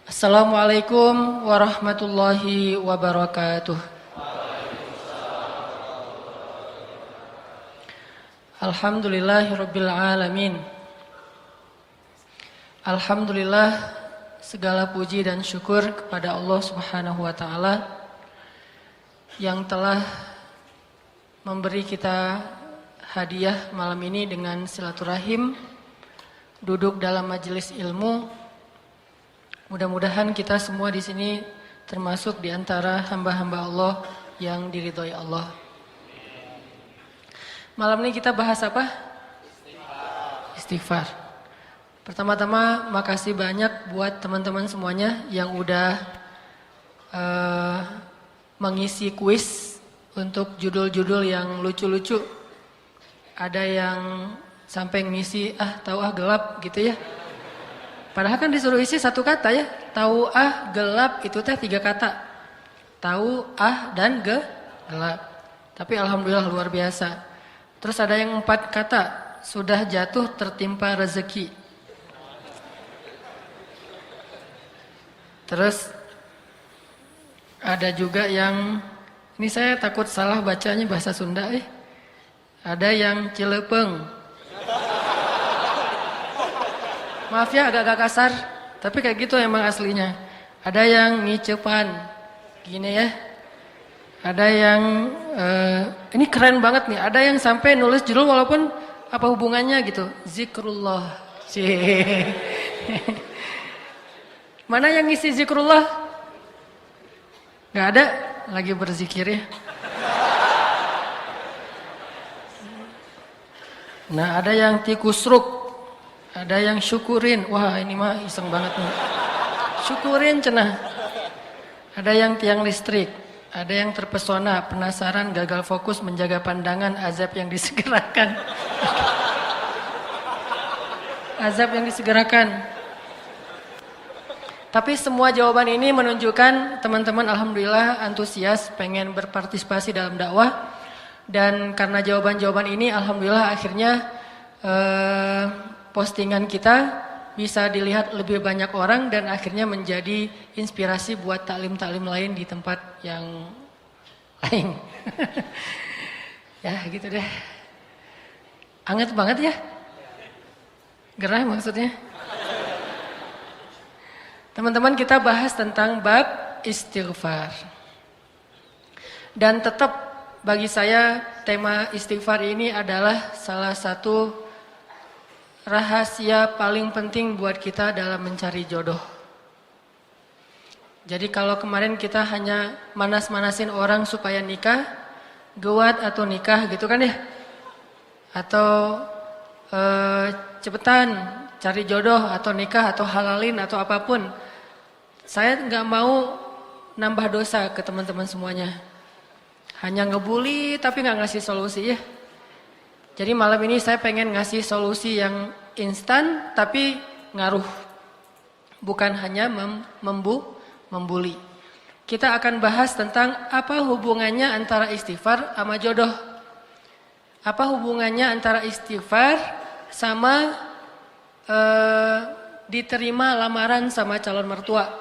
Assalamualaikum warahmatullahi wabarakatuh. Alhamdulillahirabbil alamin. Alhamdulillah, segala puji dan syukur kepada Allah Subhanahu wa taala yang telah memberi kita hadiah malam ini dengan silaturahim, duduk dalam majelis ilmu. Mudah-mudahan kita semua di sini termasuk di antara hamba-hamba Allah yang diridhoi Allah. Malam ini kita bahas apa? Istighfar. Pertama-tama makasih banyak buat teman-teman semuanya yang udah mengisi kuis untuk judul-judul yang lucu-lucu. Ada yang sampai ngisi tahu gelap gitu ya. Padahal kan disuruh isi satu kata ya. Tahu gelap itu teh 3 kata. Tahu dan gelap. Tapi alhamdulillah luar biasa. Terus ada yang 4 kata. Sudah jatuh tertimpa rezeki. Terus ada juga yang, ini saya takut salah bacanya bahasa Sunda Ada yang cilepeng. Maaf ya agak-agak kasar, tapi kayak gitu emang aslinya. Ada yang ngicepan, gini ya. Ada yang, ini keren banget nih. Ada yang sampai nulis judul walaupun apa hubungannya gitu. Zikrullah. Mana yang ngisi zikrullah? Gak ada, lagi berzikir ya. Nah ada yang tikusruk. Ada yang syukurin. Wah ini mah iseng banget nih. Syukurin cenah. Ada yang tiang listrik. Ada yang terpesona, penasaran, gagal fokus, menjaga pandangan, azab yang disegerakan. Azab yang disegerakan. Tapi semua jawaban ini menunjukkan teman-teman alhamdulillah antusias pengen berpartisipasi dalam dakwah. Dan karena jawaban-jawaban ini alhamdulillah akhirnya postingan kita bisa dilihat lebih banyak orang dan akhirnya menjadi inspirasi buat taklim-taklim lain di tempat yang lain. Ya gitu deh. Anget banget ya. Gerah maksudnya. Teman-teman kita bahas tentang bab istighfar. Dan tetap bagi saya tema istighfar ini adalah salah satu rahasia paling penting buat kita dalam mencari jodoh. Jadi kalau kemarin kita hanya manas-manasin orang supaya nikah, gewat atau nikah gitu kan ya. Atau cepetan cari jodoh atau nikah atau halalin atau apapun. Saya nggak mau nambah dosa ke teman-teman semuanya. Hanya ngebully tapi nggak ngasih solusi ya. Jadi malam ini saya pengen ngasih solusi yang instan tapi ngaruh. Bukan hanya membuli. Kita akan bahas tentang apa hubungannya antara istighfar sama jodoh. Apa hubungannya antara istighfar sama diterima lamaran sama calon mertua.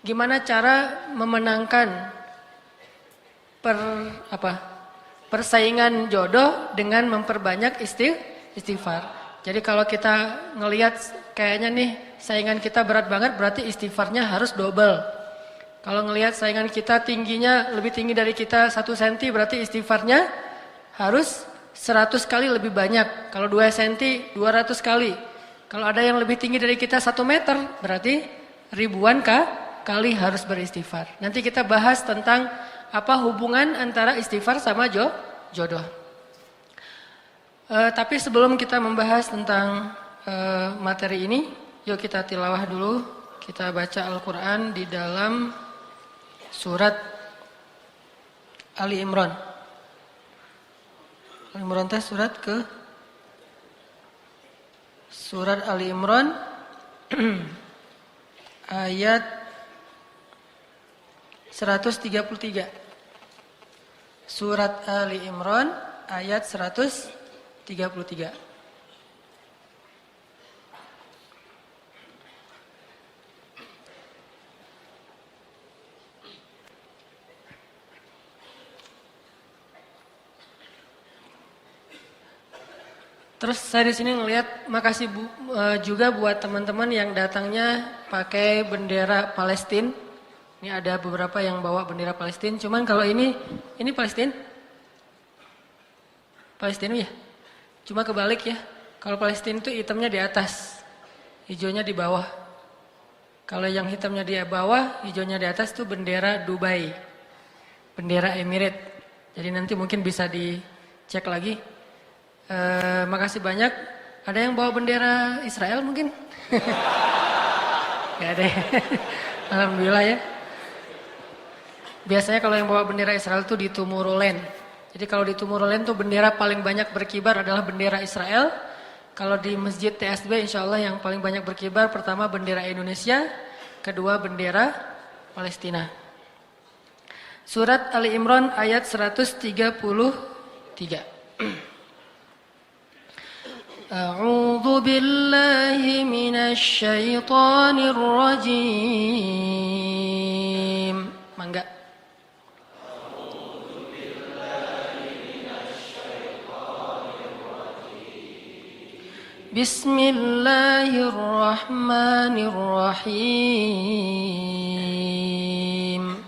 Gimana cara memenangkan persaingan jodoh dengan memperbanyak istighfar. Jadi kalau kita ngelihat kayaknya nih saingan kita berat banget berarti istighfarnya harus double. Kalau ngelihat saingan kita tingginya lebih tinggi dari kita 1 cm berarti istighfarnya harus 100 kali lebih banyak. Kalau 2 cm 200 kali. Kalau ada yang lebih tinggi dari kita 1 meter berarti ribuan kali harus beristighfar. Nanti kita bahas tentang apa hubungan antara istighfar sama jodoh. Tapi sebelum kita membahas tentang materi ini, yuk kita tilawah dulu. Kita baca Al-Quran di dalam surat Ali Imran. Ali Imran teh surat Ali Imran ayat 133. Surat Ali Imran ayat 133. Terus saya di sini ngelihat makasih juga buat teman-teman yang datangnya pakai bendera Palestina. Ini ada beberapa yang bawa bendera Palestina. Cuman kalau ini Palestina? Palestina ya? Cuma kebalik ya. Kalau Palestina itu hitamnya di atas, hijaunya di bawah. Kalau yang hitamnya di bawah, hijaunya di atas itu bendera Dubai. Bendera Emirat. Jadi nanti mungkin bisa dicek lagi. Makasih banyak. Ada yang bawa bendera Israel mungkin? Gak ada ya. Alhamdulillah ya. Biasanya kalau yang bawa bendera Israel itu di Tomorrowland. Jadi kalau di Tomorrowland tuh bendera paling banyak berkibar adalah bendera Israel. Kalau di Masjid TSB insya Allah yang paling banyak berkibar pertama bendera Indonesia, kedua bendera Palestina. Surat Ali Imran ayat 133. A'udzu billahi minasy syaithanir rajim. Mangga. Bismillahirrahmanirrahim.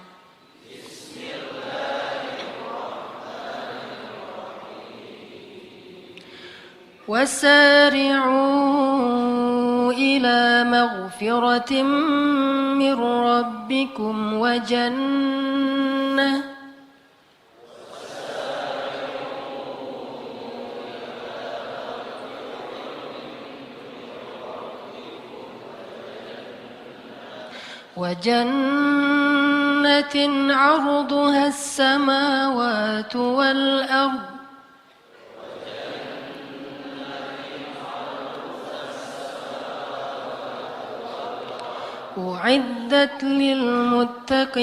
وسارعوا إلى مغفرة من ربكم وجنة عرضها السماوات والأرض أعدت للمتقين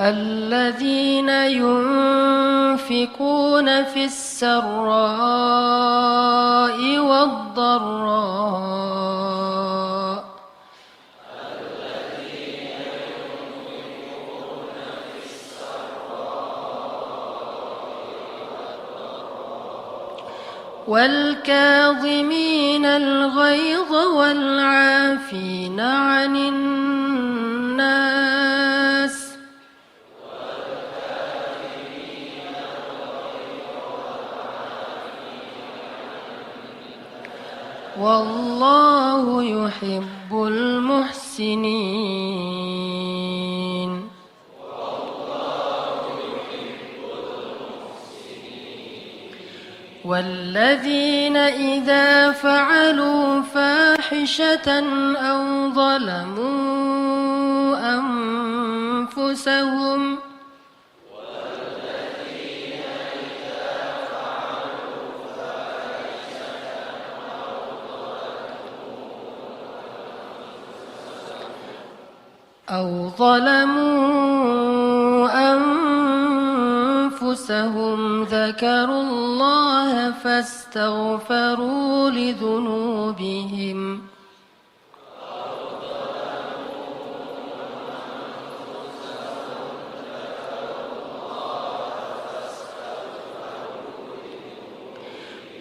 الذين ينفقون في السراء والضراء والكاظمين الغيظ والعافين عن الناس والله يحب المحسنين والذين إذا فعلوا فاحشة أو ظلموا أنفسهم ذكروا الله فاستغفروا لذنوبهم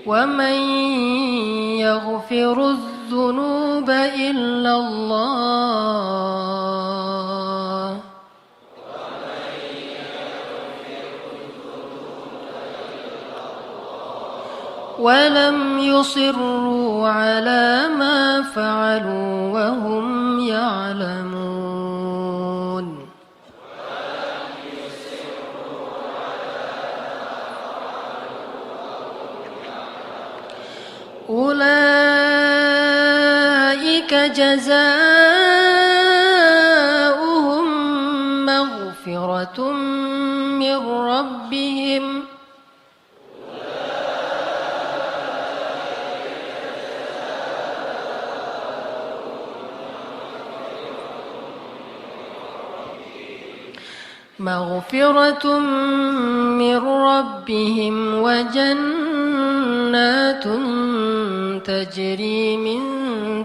ومن يغفر الذنوب إلا الله ولم يصروا على ما فعلوا وهم يعلمون أولئك جزاؤهم مغفرة من ربهم وجنات تجري من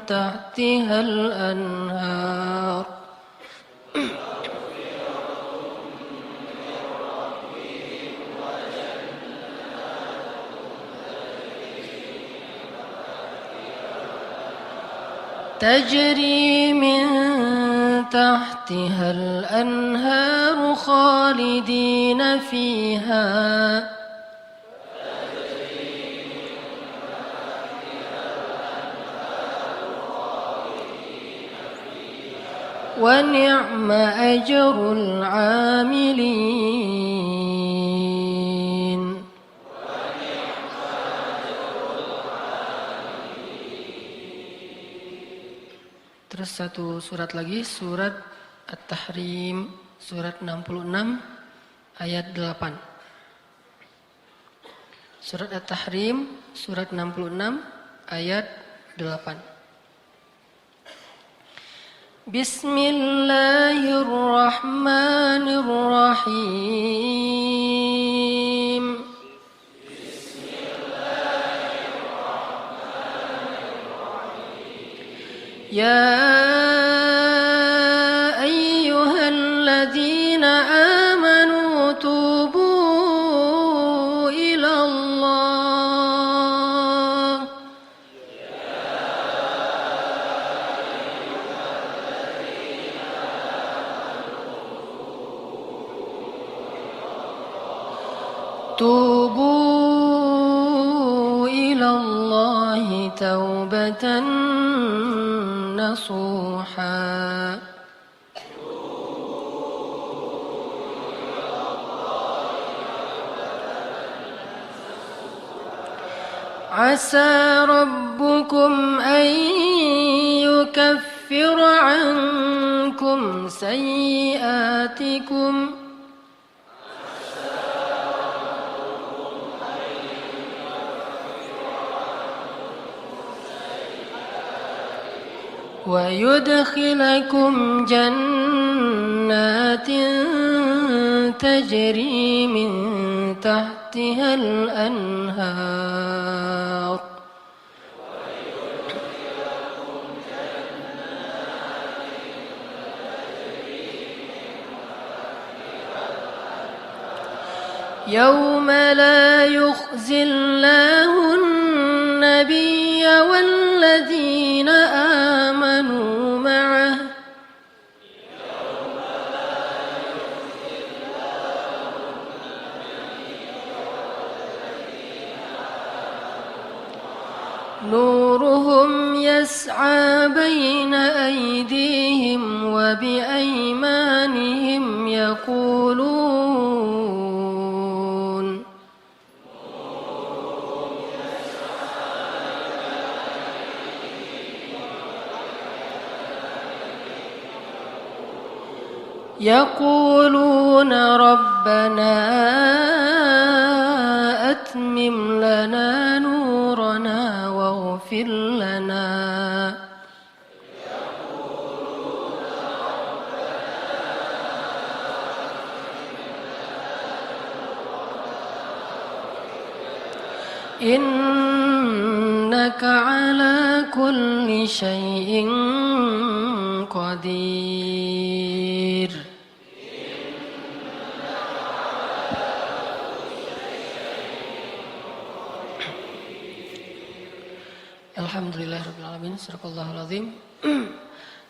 تحتها الأنهار تجري من تحتها الأنهار خالدين فيها ونعم أجر العاملين. Terus satu surat lagi, surat At-Tahrim, surat 66 ayat 8. Surat At-Tahrim, surat 66 ayat 8. Bismillahirrahmanirrahim. Ya ayyuhalladzina amanu tubu ila Allah. Tubu ila Allah taubatan nasuha. Asa rabbukum an yukaffira ankum sayyiatikum wa yudkhilakum jannatin tajri min tahtiha al-anhar yawma la yukhzi Allahu an-nabiyya wal-ladhina amanu ma'ah nuruhum yas'a bayna aydihim wa biaymanihim yaqulun rabbana atmim lana nurana waghfir lana innaka ala kulli syai'in qadir. Alhamdulillahirabbil alamin. Sadaqallahul azim.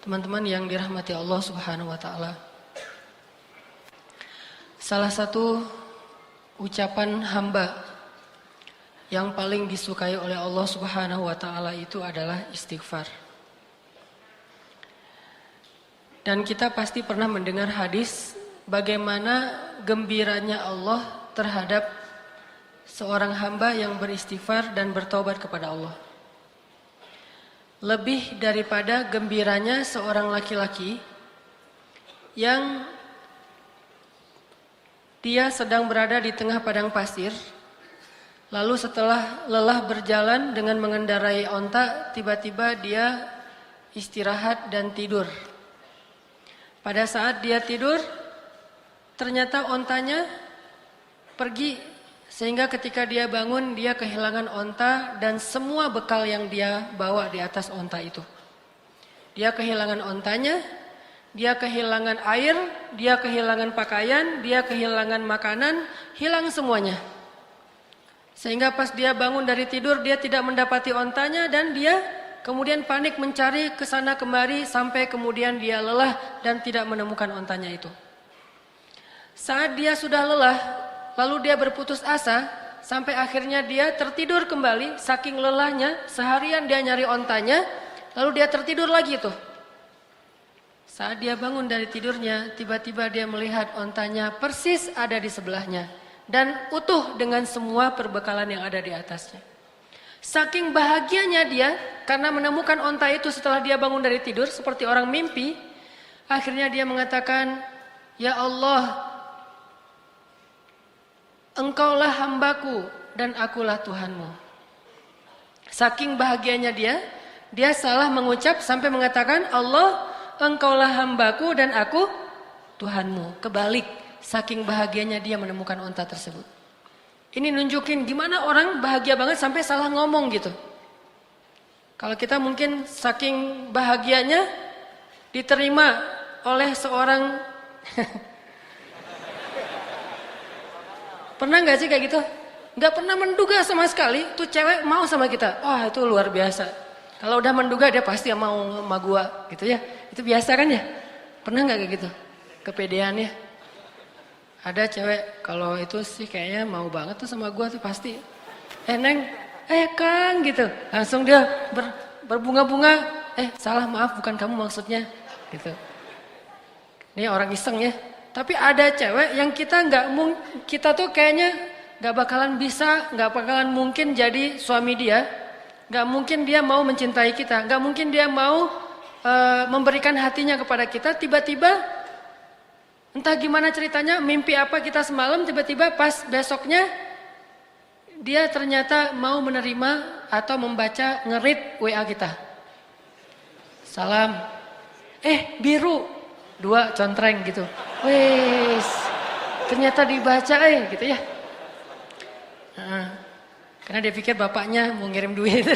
Teman-teman yang dirahmati Allah Subhanahu wa taala. Salah satu ucapan hamba yang paling disukai oleh Allah Subhanahu wa taala itu adalah istighfar. Dan kita pasti pernah mendengar hadis bagaimana gembiranya Allah terhadap seorang hamba yang beristighfar dan bertobat kepada Allah. Lebih daripada gembiranya seorang laki-laki yang dia sedang berada di tengah padang pasir, lalu setelah lelah berjalan dengan mengendarai onta, tiba-tiba dia istirahat dan tidur. Pada saat dia tidur, ternyata ontanya pergi. Sehingga ketika dia bangun, dia kehilangan onta dan semua bekal yang dia bawa di atas onta itu. Dia kehilangan ontanya, dia kehilangan air, dia kehilangan pakaian, dia kehilangan makanan, hilang semuanya. Sehingga pas dia bangun dari tidur, dia tidak mendapati ontanya dan dia kemudian panik mencari ke sana kemari sampai kemudian dia lelah dan tidak menemukan ontanya itu. Saat dia sudah lelah, lalu dia berputus asa, sampai akhirnya dia tertidur kembali, saking lelahnya, seharian dia nyari ontanya, lalu dia tertidur lagi tuh. Saat dia bangun dari tidurnya, tiba-tiba dia melihat ontanya persis ada di sebelahnya. Dan utuh dengan semua perbekalan yang ada di atasnya. Saking bahagianya dia, karena menemukan onta itu setelah dia bangun dari tidur, seperti orang mimpi, akhirnya dia mengatakan, "Ya Allah, Engkaulah hambaku dan akulah Tuhanmu." Saking bahagianya dia salah mengucap sampai mengatakan, "Allah, Engkaulah hambaku dan aku Tuhanmu." Kebalik, saking bahagianya dia menemukan onta tersebut. Ini nunjukin gimana orang bahagia banget sampai salah ngomong gitu. Kalau kita mungkin saking bahagianya diterima oleh seorang pernah gak sih kayak gitu? Gak pernah menduga sama sekali tuh cewek mau sama kita. Wah, itu luar biasa. Kalau udah menduga dia pasti mau sama gua gitu ya. Itu biasa kan ya? Pernah gak kayak gitu? Kepedeannya. Ada cewek kalau itu sih kayaknya mau banget tuh sama gua tuh pasti. Neng, Kang gitu. Langsung dia berbunga-bunga. Salah, maaf, bukan kamu maksudnya gitu. Ini orang iseng ya. Tapi ada cewek yang kita tuh kayaknya nggak bakalan bisa, nggak bakalan mungkin jadi suami dia, nggak mungkin dia mau mencintai kita, nggak mungkin dia mau memberikan hatinya kepada kita. Tiba-tiba entah gimana ceritanya, mimpi apa kita semalam, tiba-tiba pas besoknya dia ternyata mau menerima atau membaca nge-read WA kita. Salam, biru, 2 contreng gitu. Wes, ternyata dibaca gitu ya. Karena dia pikir bapaknya mau ngirim duit.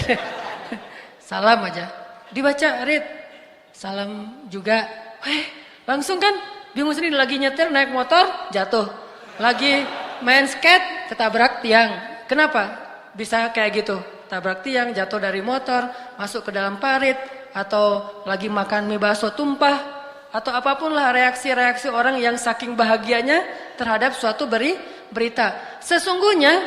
Salam aja, dibaca read, salam juga. Langsung kan bingung sendiri, lagi nyetir naik motor jatuh, lagi main skate ketabrak tiang. Kenapa bisa kayak gitu? Tabrak tiang, jatuh dari motor, masuk ke dalam parit, atau lagi makan mie bakso tumpah, atau apapun lah reaksi-reaksi orang yang saking bahagianya terhadap suatu berita. Sesungguhnya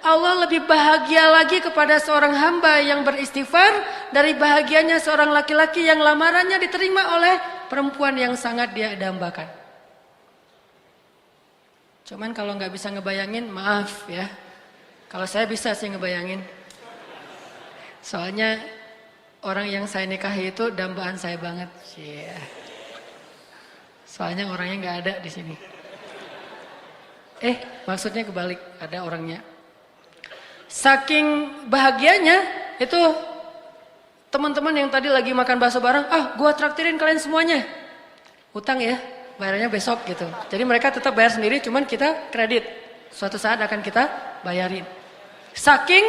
Allah lebih bahagia lagi kepada seorang hamba yang beristighfar dari bahagianya seorang laki-laki yang lamarannya diterima oleh perempuan yang sangat dia dambakan. Cuman kalau nggak bisa ngebayangin, maaf ya. Kalau saya bisa sih ngebayangin. Soalnya orang yang saya nikahi itu dambaan saya banget. Soalnya orangnya nggak ada di sini. Maksudnya kebalik, ada orangnya. Saking bahagianya itu teman-teman yang tadi lagi makan bakso bareng, gua traktirin kalian semuanya. Utang ya, bayarnya besok gitu. Jadi mereka tetap bayar sendiri, cuman kita kredit. Suatu saat akan kita bayarin. Saking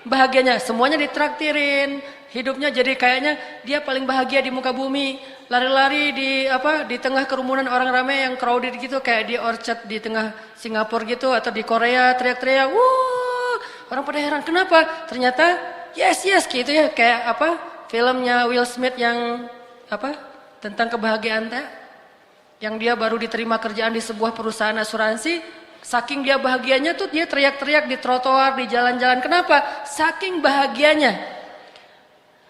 bahagianya, semuanya ditraktirin, hidupnya jadi kayaknya dia paling bahagia di muka bumi. Lari-lari di tengah kerumunan orang ramai yang crowded gitu, kayak di Orchard di tengah Singapura gitu, atau di Korea teriak-teriak, wuh, orang pada heran kenapa? Ternyata yes gitu ya, kayak filmnya Will Smith yang tentang kebahagiaan yang dia baru diterima kerjaan di sebuah perusahaan asuransi. Saking dia bahagianya tuh dia teriak-teriak di trotoar, di jalan-jalan. Kenapa? Saking bahagianya.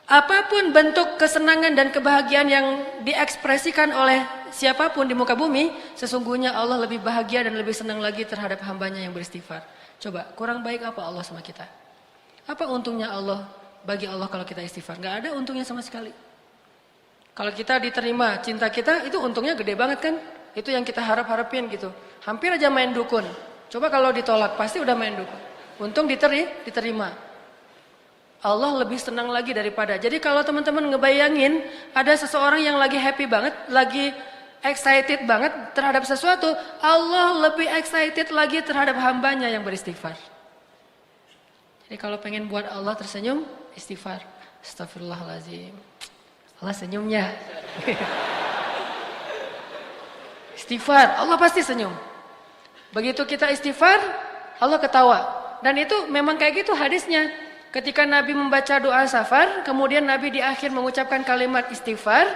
Apapun bentuk kesenangan dan kebahagiaan yang diekspresikan oleh siapapun di muka bumi, sesungguhnya Allah lebih bahagia dan lebih senang lagi terhadap hambanya yang beristighfar. Coba, kurang baik apa Allah sama kita? Apa untungnya Allah bagi Allah kalau kita istighfar? Gak ada untungnya sama sekali. Kalau kita diterima cinta kita, itu untungnya gede banget kan? Itu yang kita harap-harapin gitu. Hampir aja main dukun. Coba kalau ditolak, pasti udah main dukun. Untung diterima. Allah lebih senang lagi daripada. Jadi kalau teman-teman ngebayangin ada seseorang yang lagi happy banget, lagi excited banget terhadap sesuatu, Allah lebih excited lagi terhadap hambanya yang beristighfar. Jadi kalau pengen buat Allah tersenyum, istighfar. Astagfirullahaladzim. Allah senyumnya. Istighfar, Allah pasti senyum. Begitu kita istighfar, Allah ketawa. Dan itu memang kayak gitu hadisnya. ketika Nabi membaca doa safar, kemudian Nabi di akhir mengucapkan kalimat istighfar,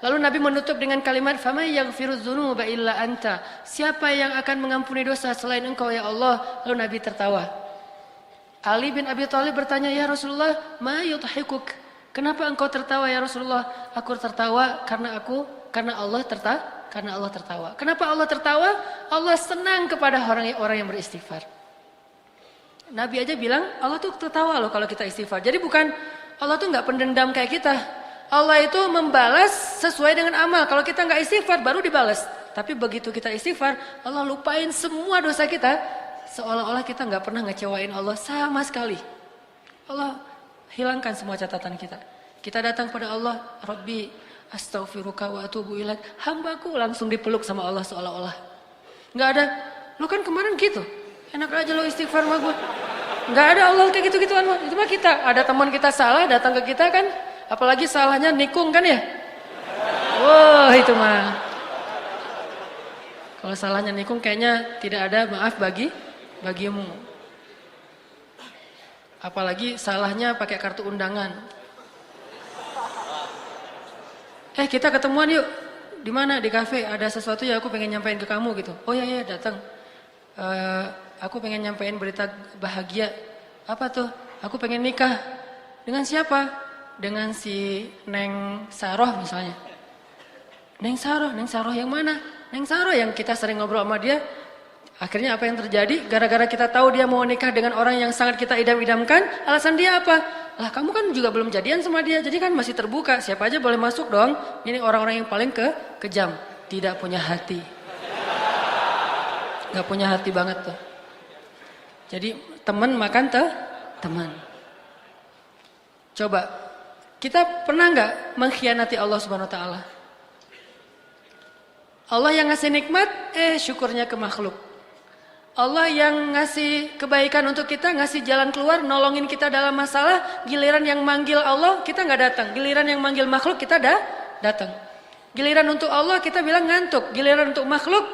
lalu Nabi menutup dengan kalimat famay yaghfirudz dzunuba illa anta. Siapa yang akan mengampuni dosa selain Engkau ya Allah? Lalu Nabi tertawa. Ali bin Abi Thalib bertanya, "Ya Rasulullah, ma yudhikuk?" Kenapa engkau tertawa ya Rasulullah? Aku tertawa karena Allah tertawa. Kenapa Allah tertawa? Allah senang kepada orang yang beristighfar. Nabi aja bilang Allah tuh tertawa loh kalau kita istighfar. Jadi bukan Allah tuh nggak pendendam kayak kita. Allah itu membalas sesuai dengan amal. Kalau kita nggak istighfar baru dibalas. Tapi begitu kita istighfar, Allah lupain semua dosa kita. Seolah-olah kita nggak pernah ngecewain Allah sama sekali. Allah hilangkan semua catatan kita. Kita datang pada Allah, Rabbi astaghfiruka wa atubu ilaik. Hambaku langsung dipeluk sama Allah seolah-olah. Nggak ada, lu kan kemarin gitu. Enak aja lo istighfar sama gue. Nggak ada Allah kayak gitu-gituan. Itu mah kita. Ada teman kita salah datang ke kita kan. Apalagi salahnya nikung kan ya. Wah itu mah. Kalau salahnya nikung kayaknya tidak ada maaf bagimu. Apalagi salahnya pakai kartu undangan. Kita ketemuan yuk. Di mana? Di kafe. Ada sesuatu yang aku pengen nyampein ke kamu gitu. Oh iya datang. Aku pengen nyampein berita bahagia. Apa tuh? Aku pengen nikah. Dengan siapa? Dengan si Neng Saroh misalnya. Neng Saroh yang mana? Neng Saroh yang kita sering ngobrol sama dia. Akhirnya apa yang terjadi? Gara-gara kita tahu dia mau nikah dengan orang yang sangat kita idam-idamkan, alasan dia apa? Lah kamu kan juga belum jadian sama dia, jadi kan masih terbuka. Siapa aja boleh masuk dong. Ini orang-orang yang paling kejam, tidak punya hati. Gak punya hati banget tuh. Jadi teman makan teman. Coba, kita pernah gak mengkhianati Allah Subhanahu Wa Taala? Allah yang ngasih nikmat, syukurnya ke makhluk. Allah yang ngasih kebaikan untuk kita, ngasih jalan keluar, nolongin kita dalam masalah, giliran yang manggil Allah kita nggak datang, giliran yang manggil makhluk kita datang. Giliran untuk Allah kita bilang ngantuk, giliran untuk makhluk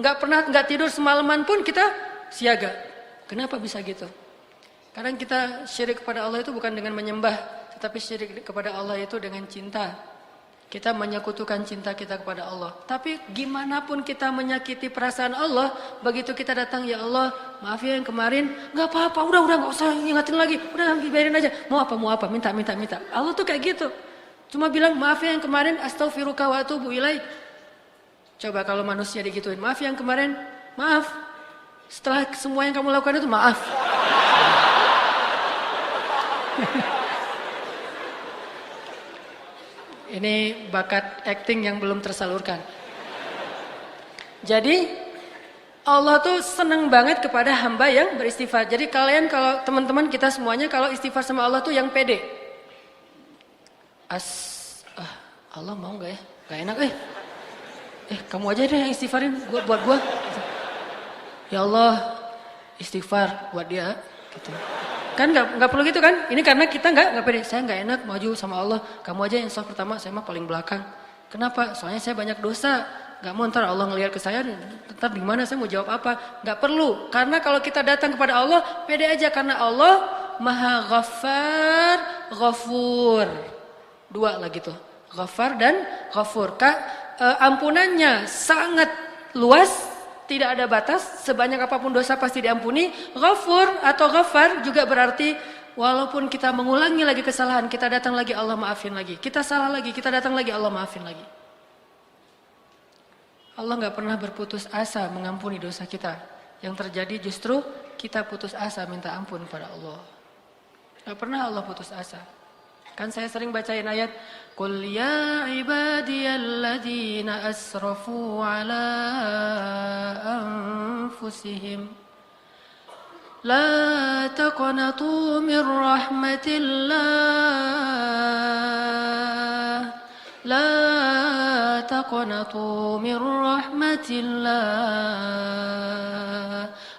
nggak tidur semalaman pun kita siaga. Kenapa bisa gitu? Kadang kita syirik kepada Allah itu bukan dengan menyembah, tetapi syirik kepada Allah itu dengan cinta. Kita menyekutukan cinta kita kepada Allah. Tapi gimana pun kita menyakiti perasaan Allah, begitu kita datang, ya Allah, maaf ya yang kemarin, nggak apa-apa, udah nggak usah ingatin lagi, udah biarin aja. Mau apa, minta. Allah tuh kayak gitu. Cuma bilang maaf ya yang kemarin, astaghfiruka wa atubu ilaik. Coba kalau manusia digituin, maaf yang kemarin, maaf. Setelah semua yang kamu lakukan itu maaf. Ini bakat acting yang belum tersalurkan. Jadi Allah tuh senang banget kepada hamba yang beristighfar. Jadi kalian kalau teman-teman kita semuanya kalau istighfar sama Allah tuh yang pede. Allah mau nggak ya? Gak enak kamu aja deh yang istighfarin buat gua. Ya Allah istighfar buat dia. Gitu. Kan nggak perlu gitu kan? Ini karena kita nggak pede. Saya nggak enak maju sama Allah. Kamu aja yang saf pertama, saya mah paling belakang. Kenapa? Soalnya saya banyak dosa. Nggak mau ntar Allah ngelihat ke saya, ntar gimana saya mau jawab apa? Nggak perlu. Karena kalau kita datang kepada Allah, pede aja karena Allah Maha Ghaffar, Ghafur. Dua lagi tuh, Ghaffar dan Ghafur. Ampunannya sangat luas. Tidak ada batas, sebanyak apapun dosa pasti diampuni. Ghafur atau Ghaffar juga berarti walaupun kita mengulangi lagi kesalahan, kita datang lagi Allah maafin lagi. Kita salah lagi, kita datang lagi Allah maafin lagi. Allah gak pernah berputus asa mengampuni dosa kita. Yang terjadi justru kita putus asa minta ampun pada Allah. Gak pernah Allah putus asa. Kan saya sering bacain ayat Qul ya ibadiyalladzina asrafu ala anfusihim La taqnatu min rahmatillah La taqnatu min rahmatillah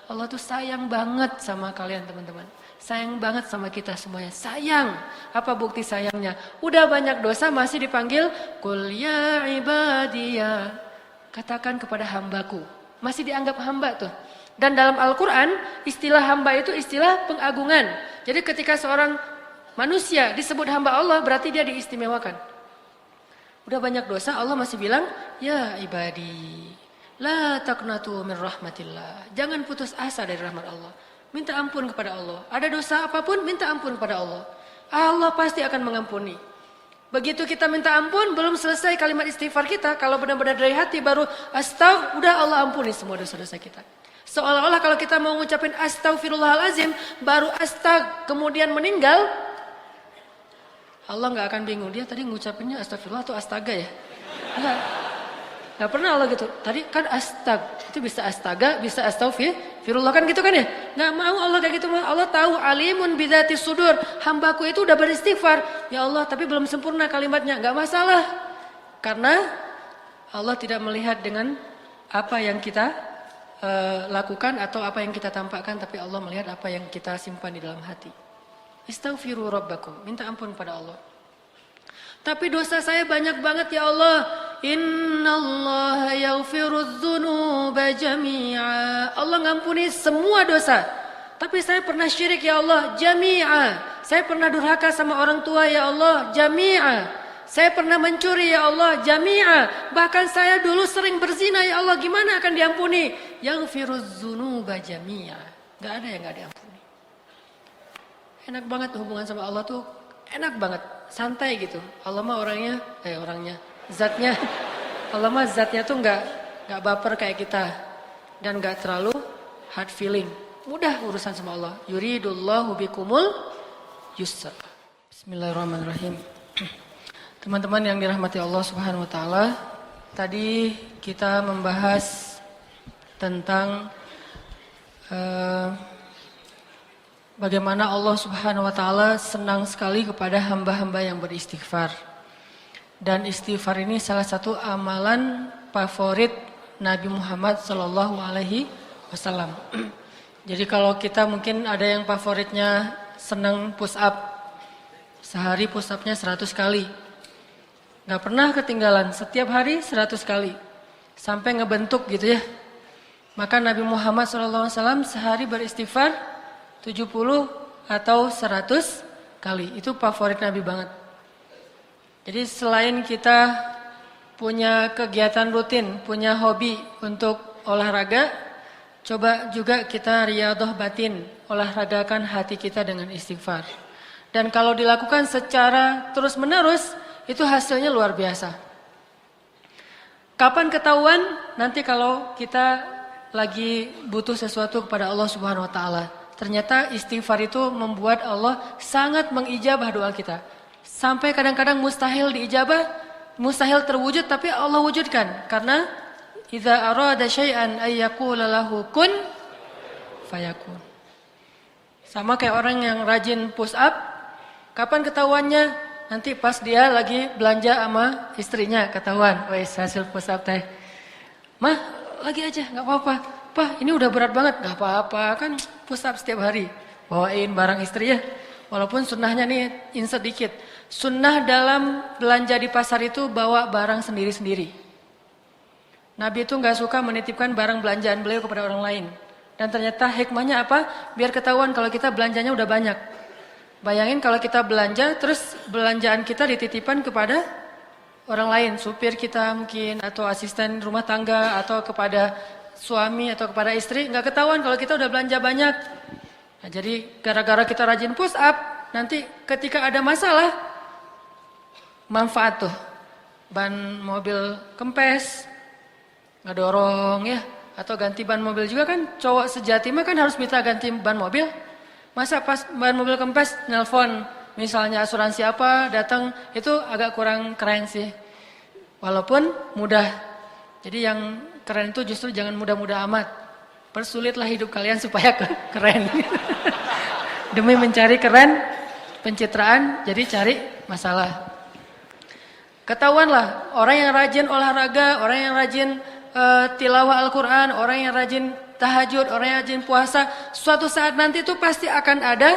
Allah tuh sayang banget sama kalian teman-teman. Sayang banget sama kita semuanya. Sayang. Apa bukti sayangnya? Udah banyak dosa masih dipanggil Qul ya ibadiyah. Katakan kepada hambaku. Masih dianggap hamba tuh. Dan dalam Al-Quran istilah hamba itu istilah pengagungan. Jadi ketika seorang manusia disebut hamba Allah, berarti dia diistimewakan. Udah banyak dosa, Allah masih bilang, ya ibadi, la taqnatu min rahmatillah. Jangan putus asa dari rahmat Allah. Minta ampun kepada Allah. Ada dosa apapun, minta ampun kepada Allah. Allah pasti akan mengampuni. Begitu kita minta ampun, belum selesai kalimat istighfar kita, kalau benar-benar dari hati baru astagfirullah, udah Allah ampuni semua dosa-dosa kita. Seolah-olah kalau kita mau ngucapin astagfirullahalazim, baru kemudian meninggal, Allah nggak akan bingung. Dia tadi ngucapinnya astagfirullah atau astaga ya? Nggak pernah Allah gitu. Tadi kan itu bisa astaga, bisa astagfirullah kan gitu kan ya? Nggak mau Allah kayak gitu. Allah tahu alimun bidzati sudur. Hambaku itu udah beristighfar. Ya Allah, tapi belum sempurna kalimatnya. Nggak masalah. Karena Allah tidak melihat dengan apa yang kita lakukan atau apa yang kita tampakkan, tapi Allah melihat apa yang kita simpan di dalam hati. Istaghfiru rabbakum, minta ampun kepada Allah. Tapi dosa saya banyak banget ya Allah. Innallaha yaghfirudz dzunuba jami'a. Allah ngampuni semua dosa. Tapi saya pernah syirik ya Allah, jami'a. Saya pernah durhaka sama orang tua ya Allah, jami'a. Saya pernah mencuri ya Allah, jami'a. Bahkan saya dulu sering berzina ya Allah, gimana akan diampuni? Yaghfirudz dzunuba jami'a. Gak ada yang gak diampuni. Enak banget hubungan sama Allah tuh, enak banget, santai gitu. Allah mah zatnya. Allah mah zatnya tuh gak baper kayak kita. Dan gak terlalu hard feeling. Mudah urusan sama Allah. Yuridullahu bikumul yusra. Bismillahirrahmanirrahim. Teman-teman yang dirahmati Allah Subhanahu wa taala, tadi kita membahas tentang bagaimana Allah Subhanahu wa taala senang sekali kepada hamba-hamba yang beristighfar. Dan istighfar ini salah satu amalan favorit Nabi Muhammad sallallahu alaihi wasallam. Jadi kalau kita mungkin ada yang favoritnya senang push up. Sehari push up-nya 100 kali. Gak pernah ketinggalan, setiap hari 100 kali. Sampai ngebentuk gitu ya. Maka Nabi Muhammad SAW sehari beristighfar 70 atau 100 kali. Itu favorit Nabi banget. Jadi selain kita punya kegiatan rutin, punya hobi untuk olahraga, coba juga kita riyadhah batin, olahragakan hati kita dengan istighfar. Dan kalau dilakukan secara terus-menerus, itu hasilnya luar biasa. Kapan ketahuan? Nanti kalau kita lagi butuh sesuatu kepada Allah Subhanahu wa taala. Ternyata istighfar itu membuat Allah sangat mengijabah doa kita. Sampai kadang-kadang mustahil diijabah, mustahil terwujud, tapi Allah wujudkan. Karena idza arada syai'an ay yaqula lahu kun fayakun. Sama kayak orang yang rajin push up, kapan ketahuannya? Nanti pas dia lagi belanja sama istrinya ketahuan, wes hasil push up teh. Mah, lagi aja, nggak apa-apa. Pak, ini udah berat banget, nggak apa-apa kan push up setiap hari. Bawain barang istri ya, walaupun sunnahnya nih insert dikit. Sunnah dalam belanja di pasar itu bawa barang sendiri-sendiri. Nabi itu nggak suka menitipkan barang belanjaan beliau kepada orang lain. Dan ternyata hikmahnya apa? Biar ketahuan kalau kita belanjanya udah banyak. Bayangin kalau kita belanja, terus belanjaan kita dititipkan kepada orang lain, supir kita mungkin, atau asisten rumah tangga, atau kepada suami, atau kepada istri, nggak ketahuan kalau kita udah belanja banyak. Nah, jadi gara-gara kita rajin push up, nanti ketika ada masalah, manfaat tuh, ban mobil kempes, ngedorong ya, atau ganti ban mobil juga kan, cowok sejati mah kan harus minta ganti ban mobil. Masa pas ban mobil kempes nelpon misalnya asuransi apa datang, itu agak kurang keren sih. Walaupun mudah. Jadi yang keren itu justru jangan mudah-mudah amat. Persulitlah hidup kalian supaya keren. Demi mencari keren, pencitraan, jadi cari masalah. Ketahuanlah orang yang rajin olahraga, orang yang rajin tilawah Al-Quran, orang yang rajin tahajud, orang yang rajin puasa, suatu saat nanti itu pasti akan ada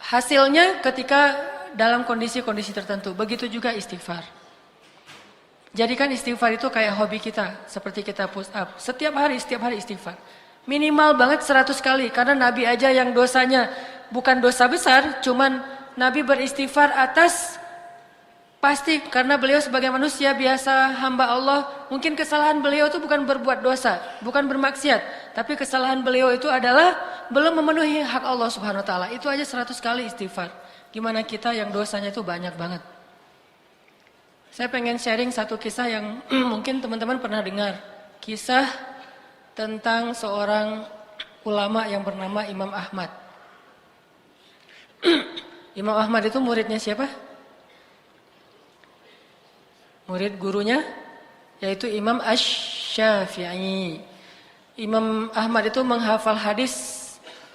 hasilnya ketika dalam kondisi-kondisi tertentu. Begitu juga istighfar. Jadikan istighfar itu kayak hobi kita, seperti kita push up. Setiap hari istighfar. Minimal banget 100 kali, karena Nabi aja yang dosanya bukan dosa besar, cuman Nabi beristighfar atas pasti karena beliau sebagai manusia biasa hamba Allah, mungkin kesalahan beliau itu bukan berbuat dosa, bukan bermaksiat, tapi kesalahan beliau itu adalah belum memenuhi hak Allah Subhanahu wa taala. Itu aja 100 kali istighfar. Gimana kita yang dosanya itu banyak banget. Saya pengen sharing satu kisah yang mungkin teman-teman pernah dengar. Kisah tentang seorang ulama yang bernama Imam Ahmad. Imam Ahmad itu muridnya siapa? Murid gurunya yaitu Imam Asy-Syafi'i. Imam Ahmad itu menghafal hadis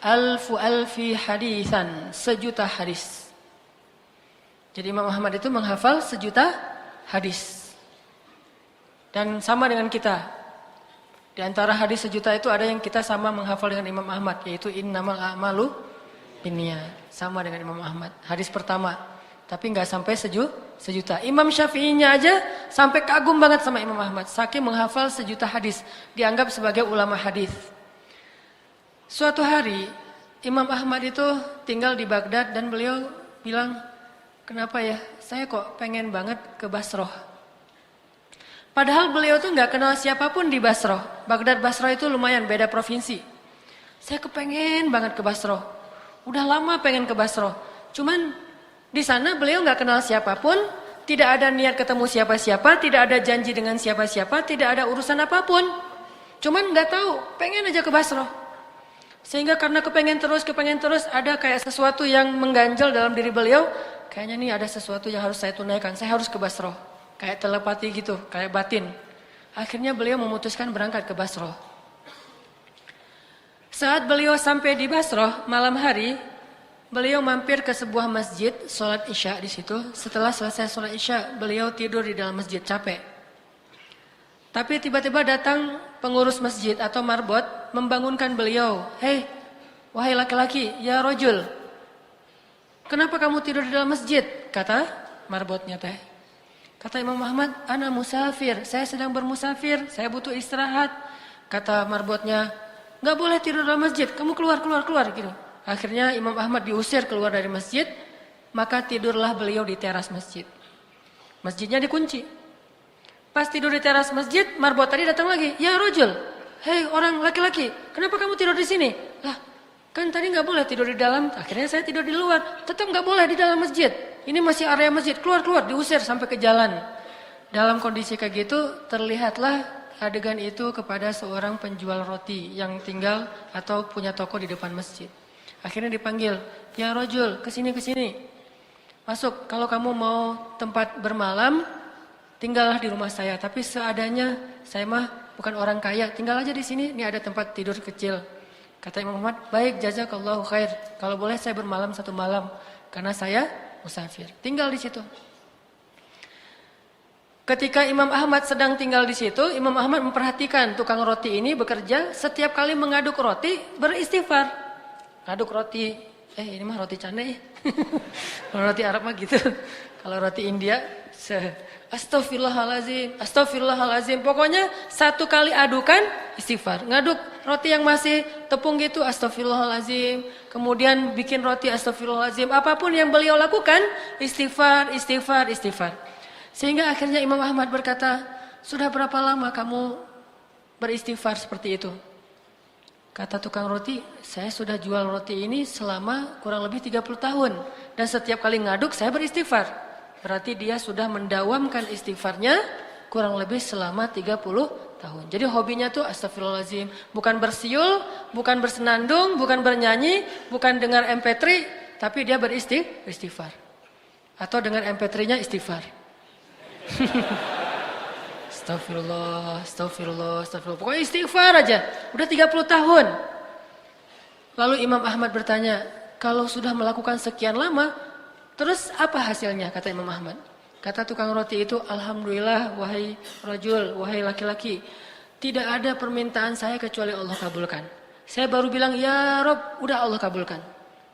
alfi hadisan, 1.000.000 hadis. Jadi Imam Ahmad itu menghafal 1.000.000 hadis. Dan sama dengan kita. Di antara hadis 1.000.000 itu ada yang kita sama menghafal dengan Imam Ahmad, yaitu innamal a'malu binniyat. Sama dengan Imam Ahmad. Hadis pertama. Tapi nggak sampai 1.000.000. Imam Syafi'inya aja sampai kagum banget sama Imam Ahmad. Saking menghafal 1.000.000 hadis. Dianggap sebagai ulama hadis. Suatu hari Imam Ahmad itu tinggal di Baghdad dan beliau bilang, kenapa ya saya kok pengen banget ke Basrah. Padahal beliau tuh nggak kenal siapapun di Basrah. Baghdad Basrah itu lumayan beda provinsi. Saya kepengen banget ke Basrah. Udah lama pengen ke Basrah. Cuman di sana beliau nggak kenal siapapun, tidak ada niat ketemu siapa-siapa, tidak ada janji dengan siapa-siapa, tidak ada urusan apapun. Cuman nggak tahu, pengen aja ke Basrah. Sehingga karena kepengen terus, ada kayak sesuatu yang mengganjal dalam diri beliau. Kayaknya nih ada sesuatu yang harus saya tunaikan, saya harus ke Basrah. Kayak telepati gitu, kayak batin. Akhirnya beliau memutuskan berangkat ke Basrah. Saat beliau sampai di Basrah malam hari, beliau mampir ke sebuah masjid, sholat isya di situ. Setelah selesai sholat isya, beliau tidur di dalam masjid, capek. Tapi tiba-tiba datang pengurus masjid atau marbot membangunkan beliau. Hei, wahai laki-laki, ya rojul, kenapa kamu tidur di dalam masjid? Kata marbotnya teh. Kata Imam Ahmad, ana musafir, saya sedang bermusafir, saya butuh istirahat. Kata marbotnya, nggak boleh tidur dalam masjid, kamu keluar gitu. Akhirnya Imam Ahmad diusir keluar dari masjid, maka tidurlah beliau di teras masjid. Masjidnya dikunci. Pas tidur di teras masjid, marbot tadi datang lagi. Ya rojul, hei orang laki-laki, kenapa kamu tidur di sini? Lah, kan tadi nggak boleh tidur di dalam. Akhirnya saya tidur di luar. Tetap nggak boleh di dalam masjid. Ini masih area masjid. Keluar, diusir sampai ke jalan. Dalam kondisi kayak gitu, terlihatlah adegan itu kepada seorang penjual roti yang tinggal atau punya toko di depan masjid. Akhirnya dipanggil, ya rojul, kesini. Masuk, kalau kamu mau tempat bermalam, tinggallah di rumah saya. Tapi seadanya, saya mah bukan orang kaya, tinggal aja di sini. Ini ada tempat tidur kecil. Kata Imam Ahmad, baik, jazakallahu khair. Kalau boleh saya bermalam 1 malam, karena saya musafir. Tinggal di situ. Ketika Imam Ahmad sedang tinggal di situ, Imam Ahmad memperhatikan tukang roti ini bekerja, setiap kali mengaduk roti beristighfar. Ngaduk roti, ini mah roti candai. Kalau roti Arab mah gitu. Kalau roti India, astagfirullahalazim. Pokoknya 1 kali adukan istighfar. Ngaduk roti yang masih tepung gitu, astagfirullahalazim. Kemudian bikin roti, astagfirullahalazim. Apapun yang beliau lakukan, istighfar. Sehingga akhirnya Imam Ahmad berkata, sudah berapa lama kamu beristighfar seperti itu? Kata tukang roti, saya sudah jual roti ini selama kurang lebih 30 tahun. Dan setiap kali ngaduk saya beristighfar. Berarti dia sudah mendawamkan istighfarnya kurang lebih selama 30 tahun. Jadi hobinya tuh astagfirullahaladzim. Bukan bersiul, bukan bersenandung, bukan bernyanyi, bukan dengar MP3. Tapi dia beristighfar. Atau dengar MP3-nya istighfar. Astagfirullah. Pokoknya istighfar aja. Udah 30 tahun. Lalu Imam Ahmad bertanya, kalau sudah melakukan sekian lama, terus apa hasilnya? Kata Imam Ahmad. Kata tukang roti itu, alhamdulillah wahai rajul, wahai laki-laki. Tidak ada permintaan saya kecuali Allah kabulkan. Saya baru bilang, ya Rob, udah Allah kabulkan.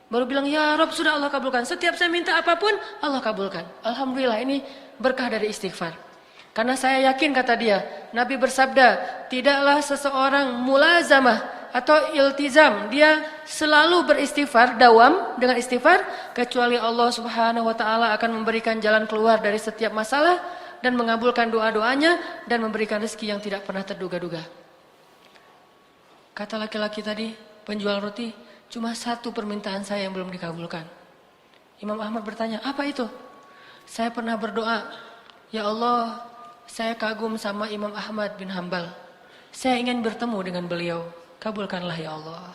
Baru bilang, ya Rob, sudah Allah kabulkan. Setiap saya minta apapun, Allah kabulkan. Alhamdulillah, ini berkah dari istighfar. Karena saya yakin, kata dia, Nabi bersabda, tidaklah seseorang mulazamah atau iltizam, dia selalu beristighfar, dawam dengan istighfar, kecuali Allah Subhanahu wa taala akan memberikan jalan keluar dari setiap masalah dan mengabulkan doa-doanya dan memberikan rezeki yang tidak pernah terduga-duga. Kata laki-laki tadi, penjual roti, cuma satu permintaan saya yang belum dikabulkan. Imam Ahmad bertanya, apa itu? Saya pernah berdoa, ya Allah, saya kagum sama Imam Ahmad bin Hambal. Saya ingin bertemu dengan beliau. Kabulkanlah ya Allah.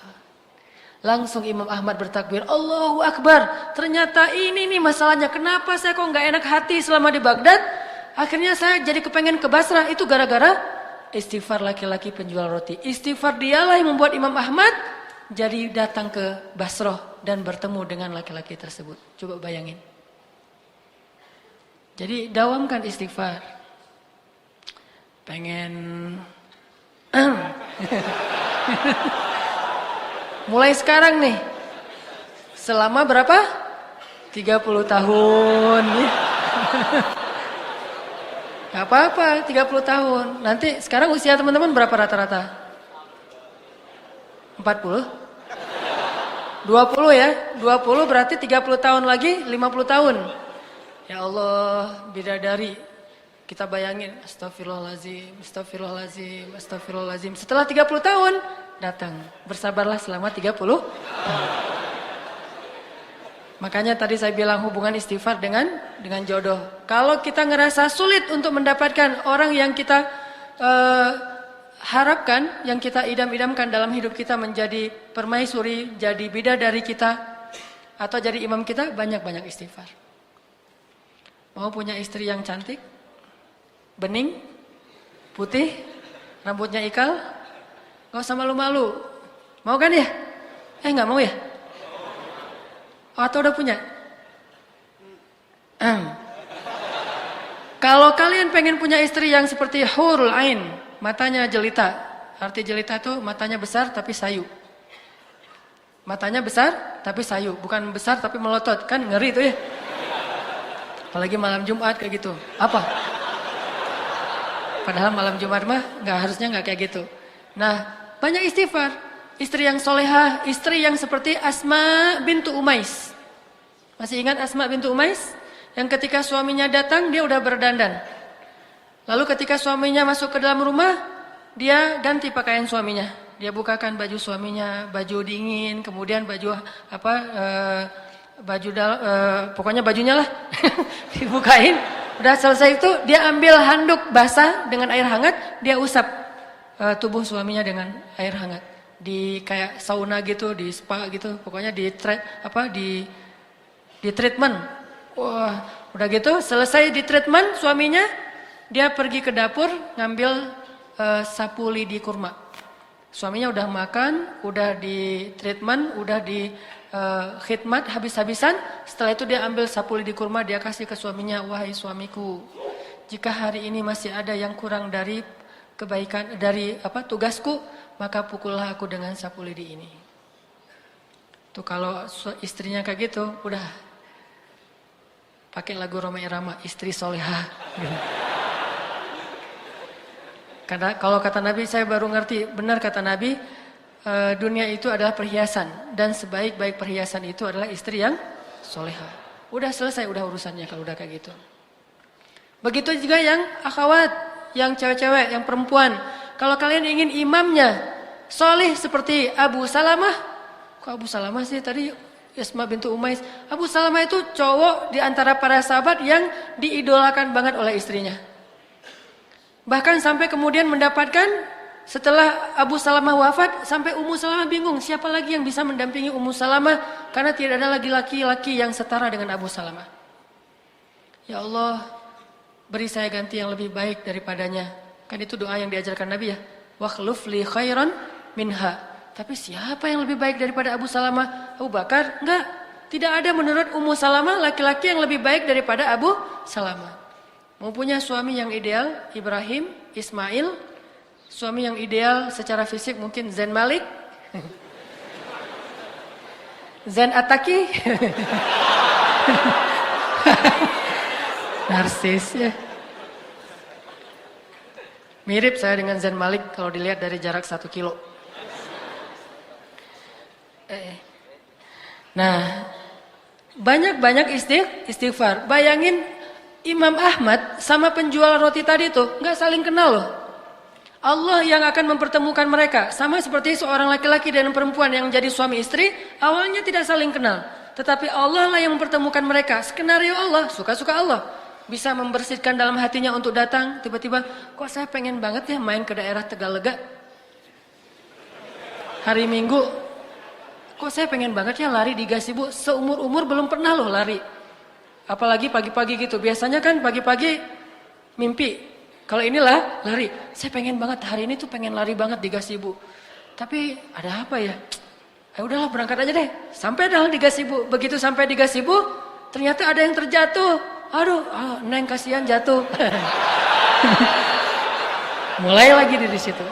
Langsung Imam Ahmad bertakbir, Allahu Akbar. Ternyata ini nih masalahnya. Kenapa saya kok nggak enak hati selama di Baghdad? Akhirnya saya jadi kepengen ke Basrah. Itu gara-gara istighfar laki-laki penjual roti. Istighfar dialah yang membuat Imam Ahmad jadi datang ke Basrah dan bertemu dengan laki-laki tersebut. Coba bayangin. Jadi dawamkan istighfar. Pengen mulai sekarang nih. Selama berapa? 30 tahun. Gak apa-apa, 30 tahun. Nanti sekarang usia teman-teman berapa rata-rata? 40? 20 ya? 20 berarti 30 tahun lagi 50 tahun. Ya Allah, bidadari. Kita bayangin, astagfirullahaladzim, astagfirullahaladzim, astagfirullahaladzim. Setelah 30 tahun, datang. Bersabarlah selama 30 tahun. Makanya tadi saya bilang hubungan istighfar dengan jodoh. Kalau kita ngerasa sulit untuk mendapatkan orang yang kita harapkan, yang kita idam-idamkan dalam hidup kita menjadi permaisuri, jadi bidadari kita, atau jadi imam kita, banyak-banyak istighfar. Mau punya istri yang cantik? Bening, putih, rambutnya ikal, gak usah malu-malu. Mau kan ya? Gak mau ya? Atau udah punya? Kalau kalian pengen punya istri yang seperti hurul ain, matanya jelita. Arti jelita tuh matanya besar tapi sayu. Matanya besar tapi sayu, bukan besar tapi melotot. Kan ngeri tuh ya. Apalagi malam Jumat kayak gitu. Apa? Padahal malam Jumat mah harusnya nggak kayak gitu. Nah, banyak istighfar. Istri yang solehah, istri yang seperti Asma bintu Umais. Masih ingat Asma bintu Umais? Yang ketika suaminya datang, dia udah berdandan. Lalu ketika suaminya masuk ke dalam rumah, dia ganti pakaian suaminya. Dia bukakan baju suaminya, baju dingin, kemudian baju pokoknya bajunya lah dibukain. Udah selesai itu dia ambil handuk basah dengan air hangat, dia usap tubuh suaminya dengan air hangat. Di kayak sauna gitu, di spa gitu, pokoknya di treatment. Wah, udah gitu selesai di treatment suaminya, dia pergi ke dapur ngambil sapu lidi kurma. Suaminya udah makan, udah di treatment, udah di khidmat habis-habisan. Setelah itu dia ambil sapu lidi kurma, dia kasih ke suaminya, wahai suamiku, jika hari ini masih ada yang kurang dari kebaikan, dari tugasku, maka pukullah aku dengan sapu lidi ini. Tuh kalau istrinya kayak gitu, udah pakai lagu Roma Irama, istri solehah. Karena kalau kata Nabi, saya baru ngerti, benar kata Nabi, dunia itu adalah perhiasan dan sebaik-baik perhiasan itu adalah istri yang solehah. Udah selesai, udah urusannya kalau udah kayak gitu. Begitu juga yang akhwat, yang cewek-cewek, yang perempuan. Kalau kalian ingin imamnya soleh seperti Abu Salamah, kok Abu Salamah sih tadi Asma bintu Umais? Abu Salamah itu cowok di antara para sahabat yang diidolakan banget oleh istrinya. Bahkan sampai kemudian mendapatkan setelah Abu Salamah wafat, sampai Ummu Salamah bingung siapa lagi yang bisa mendampingi Ummu Salamah, karena tidak ada lagi laki-laki yang setara dengan Abu Salamah. Ya Allah, beri saya ganti yang lebih baik daripadanya. Kan itu doa yang diajarkan Nabi ya. Wakhluf li khairan minha. Tapi siapa yang lebih baik daripada Abu Salamah? Abu Bakar? Enggak. Tidak ada menurut Ummu Salamah laki-laki yang lebih baik daripada Abu Salamah. Mau punya suami yang ideal, Ibrahim, Ismail. Suami yang ideal secara fisik mungkin Zain Malik, Zain Ataki, narsis ya. Mirip saya dengan Zain Malik kalau dilihat dari jarak 1 kilo. Nah, banyak-banyak istighfar. Bayangin Imam Ahmad sama penjual roti tadi tuh nggak saling kenal loh. Allah yang akan mempertemukan mereka. Sama seperti seorang laki-laki dan perempuan yang menjadi suami istri, awalnya tidak saling kenal. Tetapi Allah lah yang mempertemukan mereka. Skenario Allah, suka-suka Allah. Bisa membersihkan dalam hatinya untuk datang. Tiba-tiba, kok saya pengen banget ya main ke daerah Tegalega. Hari Minggu, kok saya pengen banget ya lari di gazebo. Seumur-umur belum pernah loh lari. Apalagi pagi-pagi gitu. Biasanya kan pagi-pagi mimpi. Kalau inilah lari. Saya pengen banget hari ini tuh pengen lari banget di gazebo. Tapi ada apa ya? Udahlah berangkat aja deh. Sampai dah di gazebo. Begitu sampai di gazebo, ternyata ada yang terjatuh. Aduh, Neng kasihan jatuh. Mulai lagi dari situ.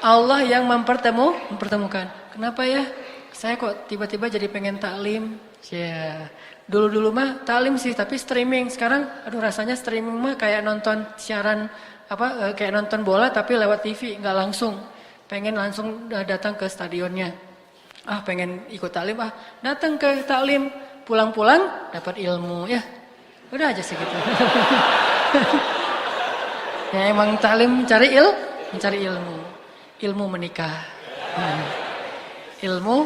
Allah yang mempertemukan. Kenapa ya? Saya kok tiba-tiba jadi pengen taklim. Ya. Dulu-dulu mah taklim sih, tapi streaming. Sekarang aduh rasanya streaming mah kayak nonton siaran kayak nonton bola tapi lewat TV, nggak langsung. Pengen langsung datang ke stadionnya. Pengen ikut taklim, datang ke taklim, pulang-pulang dapat ilmu ya. Udah aja segitu. Ya emang taklim mencari ilmu. Ilmu menikah. Ilmu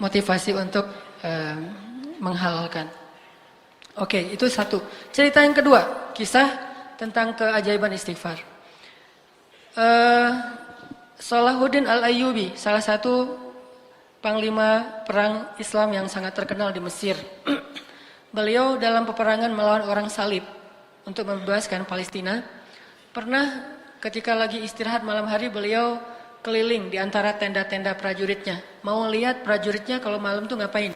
motivasi untuk menghalalkan. Oke, itu satu. Cerita yang kedua, kisah tentang keajaiban istighfar. Salahuddin Al-Ayyubi, salah satu panglima perang Islam yang sangat terkenal di Mesir. Beliau dalam peperangan melawan orang salib untuk membebaskan Palestina. Pernah ketika lagi istirahat malam hari beliau keliling di antara tenda-tenda prajuritnya. Mau lihat prajuritnya kalau malam tuh ngapain.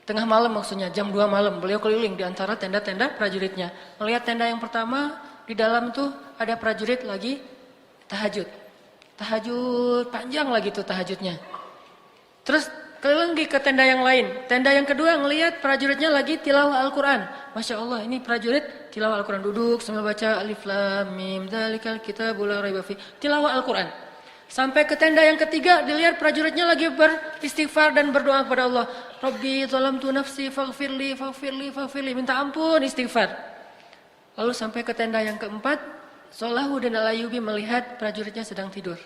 Tengah malam maksudnya, jam 2 malam. Beliau keliling di antara tenda-tenda prajuritnya. Melihat tenda yang pertama, di dalam tuh ada prajurit lagi tahajud. Tahajud, panjang lagi tuh tahajudnya. Terus keliling ke tenda yang lain. Tenda yang kedua ngelihat prajuritnya lagi tilawah Al-Quran. Masya Allah, ini prajurit tilawah Al-Quran. Duduk sambil baca alif lam mim dzalikal kitabul la raiba fihi. Tilawah Al-Quran. Sampai ke tenda yang ketiga dilihat prajuritnya lagi beristighfar dan berdoa kepada Allah. Rabbi zalamtu nafsi faghfirli. Minta ampun, istighfar. Lalu sampai ke tenda yang keempat, Salahuddin Al-Ayyubi melihat prajuritnya sedang tidur.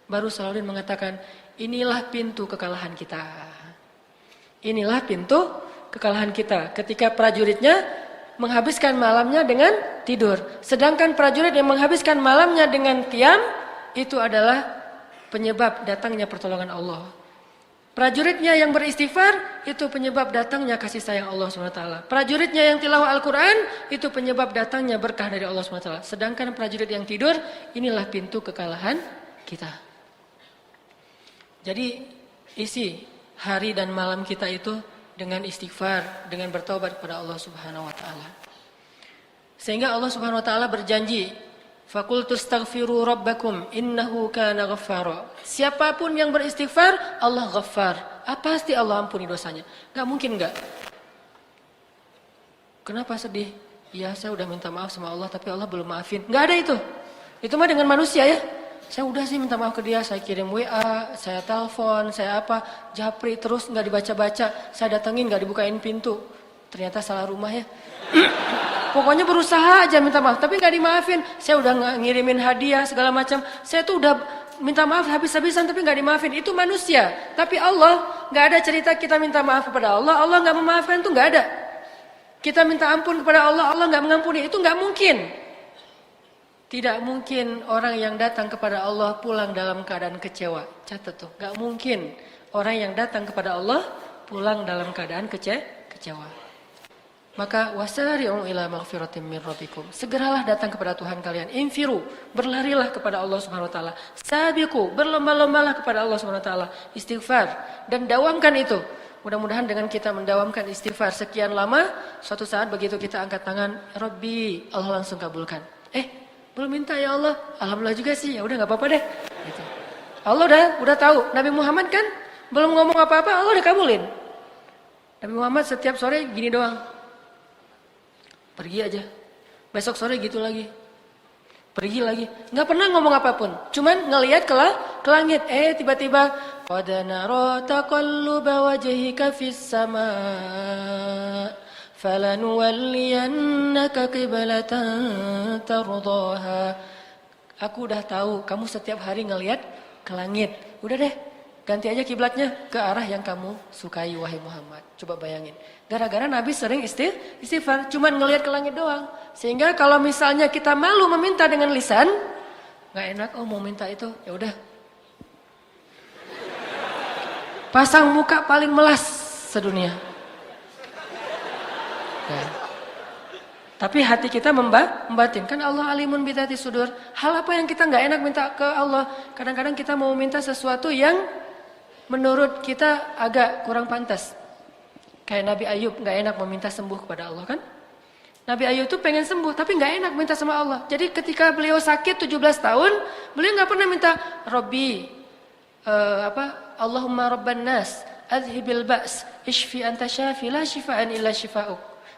Baru Salahuddin mengatakan, inilah pintu kekalahan kita. Inilah pintu kekalahan kita. Ketika prajuritnya menghabiskan malamnya dengan tidur. Sedangkan prajurit yang menghabiskan malamnya dengan qiyam, itu adalah penyebab datangnya pertolongan Allah. Prajuritnya yang beristighfar, itu penyebab datangnya kasih sayang Allah SWT. Prajuritnya yang tilawah Al-Quran, itu penyebab datangnya berkah dari Allah SWT. Sedangkan prajurit yang tidur, inilah pintu kekalahan kita. Jadi isi hari dan malam kita itu dengan istighfar, dengan bertobat kepada Allah Subhanahu wa taala. Sehingga Allah Subhanahu wa taala berjanji, "Faqultu astaghfiru rabbakum innahu kana ghaffara." Siapapun yang beristighfar, Allah Ghaffar. Pasti Allah ampuni dosanya. Enggak mungkin enggak. Kenapa sedih? Ya, saya udah minta maaf sama Allah tapi Allah belum maafin. Enggak ada itu. Itu mah dengan manusia ya. Saya udah sih minta maaf ke dia, saya kirim WA, saya telepon, saya japri terus enggak dibaca-baca. Saya datengin enggak dibukain pintu. Ternyata salah rumah ya. Pokoknya berusaha aja minta maaf, tapi nggak dimaafin. Saya udah ngirimin hadiah segala macam. Saya tuh udah minta maaf habis-habisan, tapi nggak dimaafin. Itu manusia. Tapi Allah nggak ada cerita kita minta maaf kepada Allah. Allah nggak memaafkan itu nggak ada. Kita minta ampun kepada Allah, Allah nggak mengampuni. Itu nggak mungkin. Tidak mungkin orang yang datang kepada Allah pulang dalam keadaan kecewa. Catat tuh, nggak mungkin orang yang datang kepada Allah pulang dalam keadaan kecewa. Maka wasari'u ila maghfiratin min rabbikum. Segeralah datang kepada Tuhan kalian. Infiru, berlarilah kepada Allah Subhanahu wa taala. Sabiqu, berlomba-lombalah kepada Allah Subhanahu wa taala. Istighfar dan dawamkan itu. Mudah-mudahan dengan kita mendawamkan istighfar sekian lama, suatu saat begitu kita angkat tangan, Rabbi, Allah langsung kabulkan. Belum minta ya Allah. Alhamdulillah juga sih. Ya udah enggak apa-apa deh. Gitu. Allah udah tahu. Nabi Muhammad kan belum ngomong apa-apa, Allah udah kabulin. Nabi Muhammad setiap sore gini doang. Pergi aja. Besok sore gitu lagi. Pergi lagi. Nggak pernah ngomong apapun. Cuman ngelihat ke langit. Tiba-tiba قد نرى تقلب وجهك في السماء فلنولينك قبلة ترضاها. Aku udah tahu kamu setiap hari ngelihat ke langit. Udah deh, ganti aja kiblatnya ke arah yang kamu sukai wahai Muhammad. Coba bayangin. Gara-gara Nabi sering istighfar, cuman ngelihat ke langit doang. Sehingga kalau misalnya kita malu meminta dengan lisan, nggak enak, oh mau minta itu, ya udah. Pasang muka paling melas sedunia. Ya. Tapi hati kita membatin. Kan Allah alimun bidati sudur. Hal apa yang kita nggak enak minta ke Allah. Kadang-kadang kita mau minta sesuatu yang menurut kita agak kurang pantas. Kayak Nabi Ayub nggak enak meminta sembuh kepada Allah kan. Nabi Ayub itu pengen sembuh tapi nggak enak minta sama Allah. Jadi ketika beliau sakit 17 tahun. Beliau nggak pernah minta Robbi. Allahumma rabban nas. Adhibil ba's. Ishfi anta syafi la shifaan illa shifa'uk.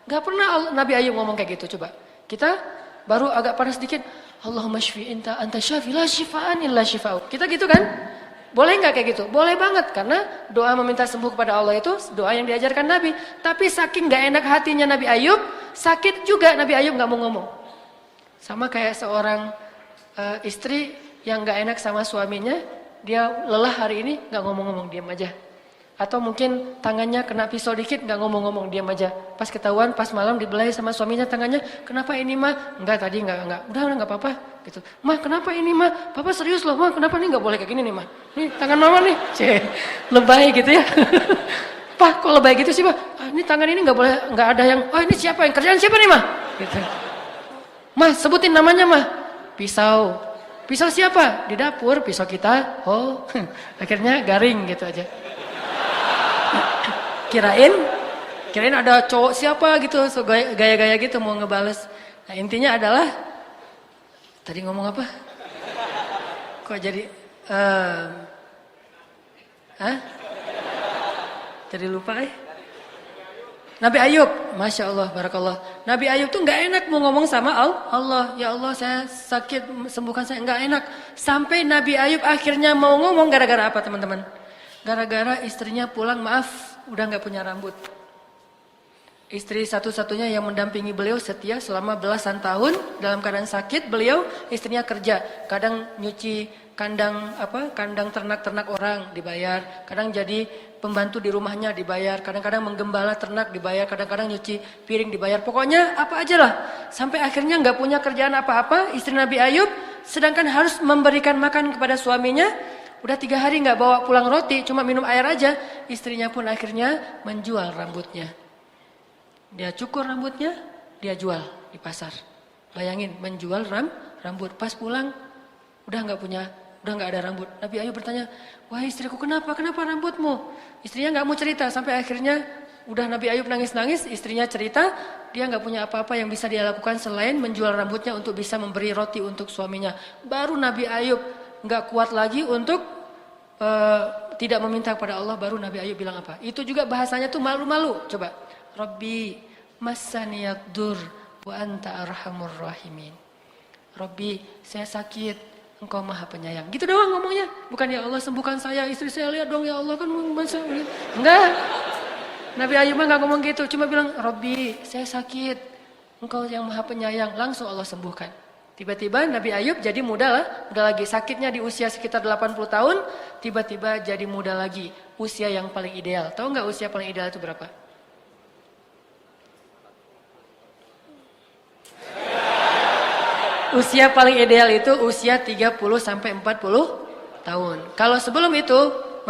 Gak pernah Nabi Ayub ngomong kayak gitu, coba. Kita baru agak panas sedikit. Allahumma shfi anta syafi la shifaan illa shifa'uk. Kita gitu kan? Boleh gak kayak gitu? Boleh banget. Karena doa meminta sembuh kepada Allah itu doa yang diajarkan Nabi. Tapi saking gak enak hatinya Nabi Ayub, sakit juga Nabi Ayub gak mau ngomong. Sama kayak seorang istri yang gak enak sama suaminya. Dia lelah hari ini gak ngomong-ngomong, diam aja. Atau mungkin tangannya kena pisau dikit gak ngomong-ngomong, diam aja. Pas ketahuan, pas malam dibelai sama suaminya tangannya. Kenapa ini mah? Enggak tadi enggak. Udah enggak apa-apa gitu. Mah kenapa ini mah? Papa serius loh mah, kenapa nih enggak boleh kayak gini nih mah? Nih tangan mama nih. Lebay gitu ya. Pak kok lebay gitu sih mah? Ini tangan ini enggak boleh, enggak ada yang, oh ini siapa yang kerjaan siapa nih mah? Gitu. Mah sebutin namanya mah. Pisau. Pisau siapa? Di dapur, pisau kita. Oh akhirnya garing gitu aja. Kirain ada cowok siapa gitu, so gaya-gaya gitu mau ngebales. Nah intinya adalah, tadi ngomong apa? Kok jadi, Jadi lupa Nabi Ayub, Masya Allah, Barakallah. Nabi Ayub tuh gak enak mau ngomong sama Allah. Ya Allah saya sakit, sembuhkan saya, gak enak. Sampai Nabi Ayub akhirnya mau ngomong gara-gara apa teman-teman? Gara-gara istrinya pulang, maaf, udah gak punya rambut. Istri satu-satunya yang mendampingi beliau setia selama belasan tahun dalam keadaan sakit. Beliau istrinya kerja, kadang nyuci kandang ternak-ternak orang dibayar, kadang jadi pembantu di rumahnya dibayar, kadang-kadang menggembala ternak dibayar, kadang-kadang nyuci piring dibayar. Pokoknya apa aja lah. Sampai akhirnya nggak punya kerjaan apa-apa. Istri Nabi Ayub sedangkan harus memberikan makan kepada suaminya. Udah 3 hari nggak bawa pulang roti, cuma minum air aja. Istrinya pun akhirnya menjual rambutnya. Dia cukur rambutnya, dia jual di pasar. Bayangin, menjual rambut. Pas pulang, udah nggak ada rambut. Nabi Ayub bertanya, wah istriku kenapa rambutmu? Istrinya nggak mau cerita, sampai akhirnya udah Nabi Ayub nangis-nangis. Istrinya cerita, dia nggak punya apa-apa yang bisa dia lakukan selain menjual rambutnya untuk bisa memberi roti untuk suaminya. Baru Nabi Ayub nggak kuat lagi untuk tidak meminta kepada Allah. Baru Nabi Ayub bilang apa? Itu juga bahasanya tuh malu-malu. Coba. Rabbi massaniyad dur wa anta arhamur rahimin. Rabbi, saya sakit, Engkau Maha Penyayang. Gitu doang ngomongnya. Bukan ya Allah sembuhkan saya, istri saya lihat dong ya Allah kan masa. Enggak. Nabi Ayub mah enggak ngomong gitu, cuma bilang Rabbi, saya sakit. Engkau yang Maha Penyayang, langsung Allah sembuhkan. Tiba-tiba Nabi Ayub jadi muda lagi, sakitnya di usia sekitar 80 tahun, tiba-tiba jadi muda lagi, usia yang paling ideal. Tahu enggak usia paling ideal itu berapa? Usia paling ideal itu usia 30 sampai 40 tahun. Kalau sebelum itu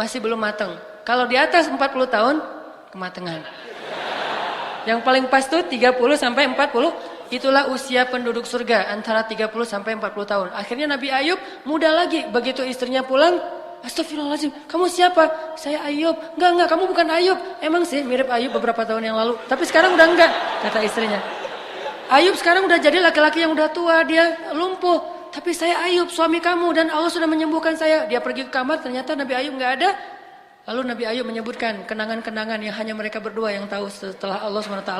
masih belum matang. Kalau di atas 40 tahun kematangan. Yang paling pas tuh 30 sampai 40, itulah usia penduduk surga antara 30 sampai 40 tahun. Akhirnya Nabi Ayub muda lagi. Begitu istrinya pulang, astagfirullahaladzim, kamu siapa? Saya Ayub. Enggak, kamu bukan Ayub. Emang sih mirip Ayub beberapa tahun yang lalu. Tapi sekarang udah enggak, kata istrinya. Ayub sekarang udah jadi laki-laki yang udah tua, dia lumpuh. Tapi saya Ayub, suami kamu, dan Allah sudah menyembuhkan saya. Dia pergi ke kamar, ternyata Nabi Ayub nggak ada. Lalu Nabi Ayub menyebutkan kenangan-kenangan yang hanya mereka berdua yang tahu. Setelah Allah SWT,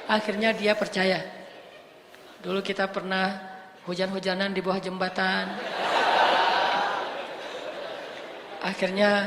akhirnya dia percaya. Dulu kita pernah hujan-hujanan di bawah jembatan. Akhirnya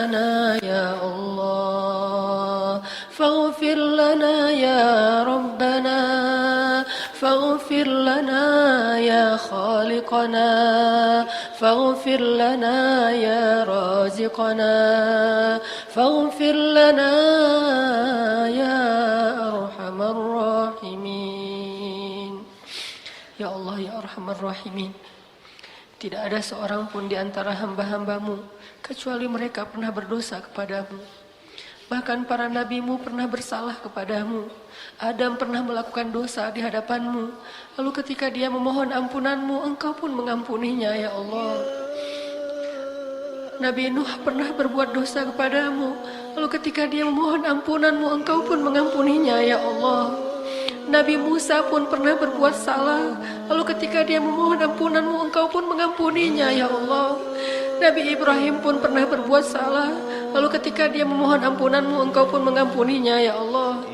لنا يا الله فاغفر لنا يا ربنا فاغفر لنا يا خالقنا فاغفر لنا يا رازقنا فاغفر لنا يا أرحم الراحمين. Ya Allah, ya Arhamar Rahimin, tidak ada seorang pun di antara hamba-hambamu kecuali mereka pernah berdosa kepadamu. Bahkan para nabimu pernah bersalah kepadamu. Adam pernah melakukan dosa di hadapanmu. Lalu ketika dia memohon ampunanmu, engkau pun mengampuninya ya Allah. Nabi Nuh pernah berbuat dosa kepadamu. Lalu ketika dia memohon ampunanmu, engkau pun mengampuninya ya Allah. Nabi Musa pun pernah berbuat salah. Lalu ketika dia memohon ampunanmu, engkau pun mengampuninya ya Allah. Nabi Ibrahim pun pernah berbuat salah. Lalu ketika dia memohon ampunanmu, engkau pun mengampuninya ya Allah.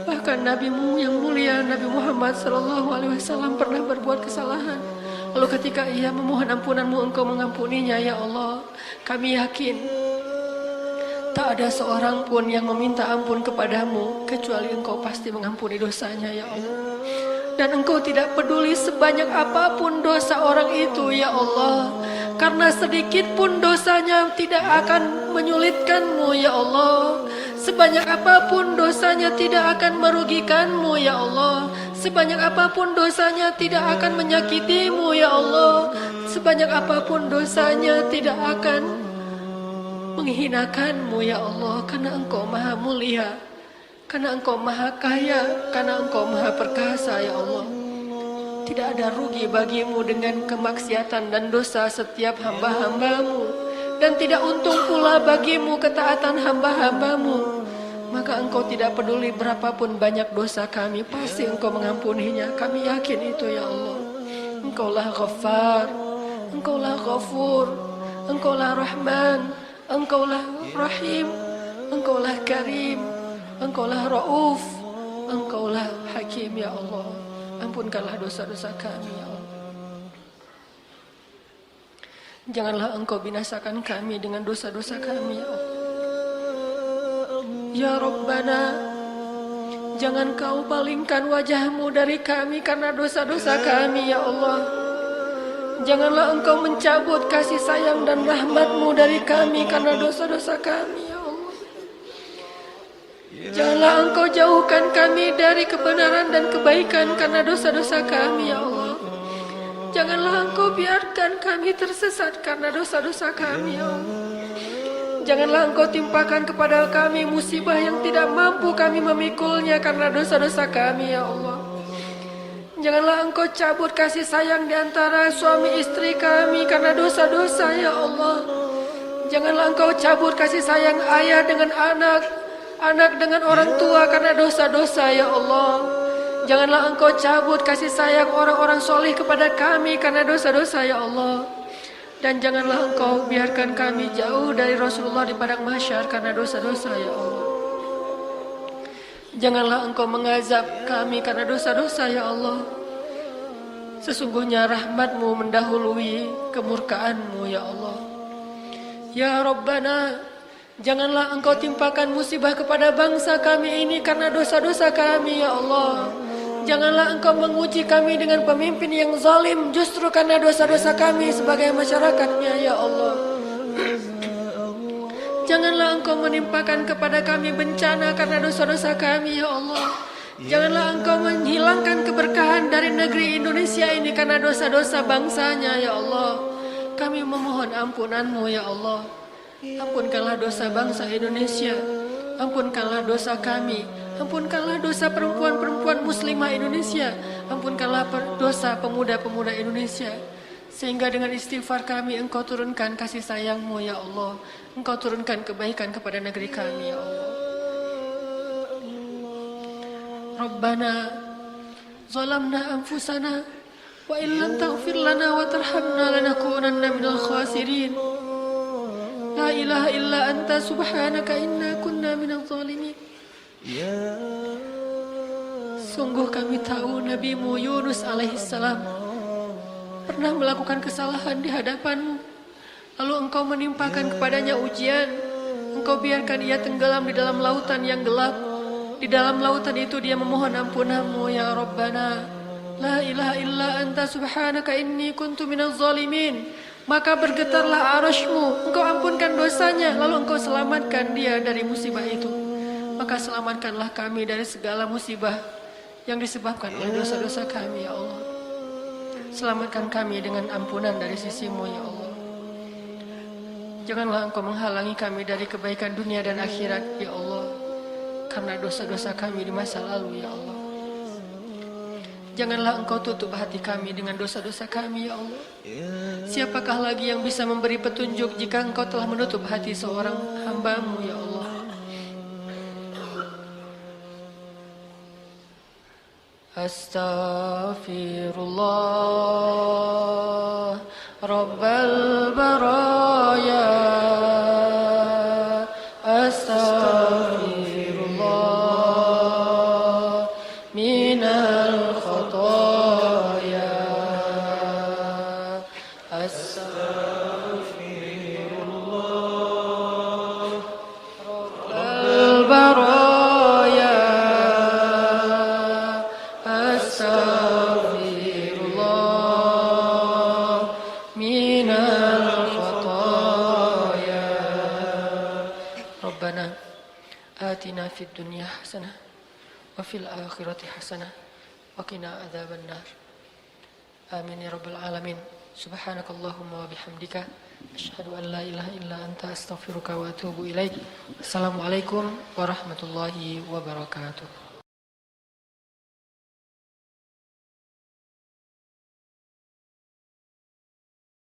Bahkan nabimu yang mulia Nabi Muhammad SAW pernah berbuat kesalahan. Lalu ketika ia memohon ampunanmu, engkau mengampuninya ya Allah. Kami yakin tak ada seorang pun yang meminta ampun kepadamu kecuali engkau pasti mengampuni dosanya ya Allah. Dan engkau tidak peduli sebanyak apapun dosa orang itu ya Allah. Karena sedikit pun dosanya tidak akan menyulitkanmu ya Allah. Sebanyak apapun dosanya tidak akan merugikanmu ya Allah. Sebanyak apapun dosanya tidak akan menyakitimu ya Allah. Sebanyak apapun dosanya tidak akan menghinakanmu ya Allah, karena engkau maha mulia, karena engkau maha kaya, karena engkau maha perkasa ya Allah. Tidak ada rugi bagimu dengan kemaksiatan dan dosa setiap hamba-hambamu, dan tidak untung pula bagimu ketaatan hamba-hambamu. Maka engkau tidak peduli berapapun banyak dosa kami, pasti engkau mengampuninya. Kami yakin itu ya Allah. Engkaulah Ghaffar, engkaulah Ghafur, engkaulah Rahman, engkaulah Rahim, engkaulah Karim, engkaulah Rauf, engkaulah Hakim ya Allah. Ampunkanlah dosa-dosa kami ya Allah. Janganlah engkau binasakan kami dengan dosa-dosa kami ya Allah. Ya Rabbana, jangan kau palingkan wajahmu dari kami karena dosa-dosa kami ya Allah. Janganlah engkau mencabut kasih sayang dan rahmat-Mu dari kami karena dosa-dosa kami ya Allah. Janganlah engkau jauhkan kami dari kebenaran dan kebaikan karena dosa-dosa kami ya Allah. Janganlah engkau biarkan kami tersesat karena dosa-dosa kami ya Allah. Janganlah engkau timpakan kepada kami musibah yang tidak mampu kami memikulnya karena dosa-dosa kami ya Allah. Janganlah engkau cabut kasih sayang di antara suami istri kami karena dosa-dosa ya Allah. Janganlah engkau cabut kasih sayang ayah dengan anak, anak dengan orang tua karena dosa-dosa ya Allah. Janganlah engkau cabut kasih sayang orang-orang soleh kepada kami karena dosa-dosa ya Allah. Dan janganlah engkau biarkan kami jauh dari Rasulullah di padang mahsyar karena dosa-dosa ya Allah. Janganlah engkau mengazab kami karena dosa-dosa ya Allah. Sesungguhnya rahmat-Mu mendahului kemurkaan-Mu ya Allah. Ya Rabbana, janganlah engkau timpakan musibah kepada bangsa kami ini karena dosa-dosa kami ya Allah. Janganlah engkau menguji kami dengan pemimpin yang zalim justru karena dosa-dosa kami sebagai masyarakatnya ya Allah. Janganlah engkau menimpakan kepada kami bencana karena dosa-dosa kami ya Allah. Janganlah engkau menghilangkan keberkahan dari negeri Indonesia ini karena dosa-dosa bangsanya ya Allah. Kami memohon ampunan-Mu ya Allah. Ampunkanlah dosa bangsa Indonesia. Ampunkanlah dosa kami. Ampunkanlah dosa perempuan-perempuan muslimah Indonesia. Ampunkanlah dosa pemuda-pemuda Indonesia. Sehingga dengan istighfar kami engkau turunkan kasih sayang-Mu ya Allah. Engkau turunkan kebaikan kepada negeri kami ya Allah. Rabbana zalamna anfusana wa illam taghfir lana wa tarhamna lanakunanna minal khasirin. La ilaha illa anta subhanaka inna kunna minadh zalimin. Sungguh kami tahu Nabi-Mu Yunus alaihissalam pernah melakukan kesalahan di hadapan-Mu. Lalu engkau menimpakan kepadanya ujian. Engkau biarkan ia tenggelam di dalam lautan yang gelap. Di dalam lautan itu dia memohon ampunan-Mu ya Rabbana. La ilaha illa anta subhanaka inni kuntu minaz zalimin. Maka bergetarlah arasy-Mu, Engkau ampunkan dosanya, lalu Engkau selamatkan dia dari musibah itu. Maka selamatkanlah kami dari segala musibah yang disebabkan oleh dosa-dosa kami ya Allah. Selamatkan kami dengan ampunan dari sisi-Mu ya Allah. Janganlah Engkau menghalangi kami dari kebaikan dunia dan akhirat ya Allah, karena dosa-dosa kami di masa lalu ya Allah. Janganlah Engkau tutup hati kami dengan dosa-dosa kami ya Allah. Siapakah lagi yang bisa memberi petunjuk jika Engkau telah menutup hati seorang hamba-Mu ya Allah. Astaghfirullah Rabbal baraya. Astaghfirullah minal khataya. Astaghfirullah Rabbal baraya. Astaghfirullah minal khataya. Rabbana atina fid dunya hasanah wa fil akhirati hasanah wa qina adzabannar. Amin ya rabbal alamin. Subhanakallahumma wa bihamdika asyhadu an la ilaha illa anta astaghfiruka wa atubu ilaik. Assalamualaikum warahmatullahi wabarakatuh.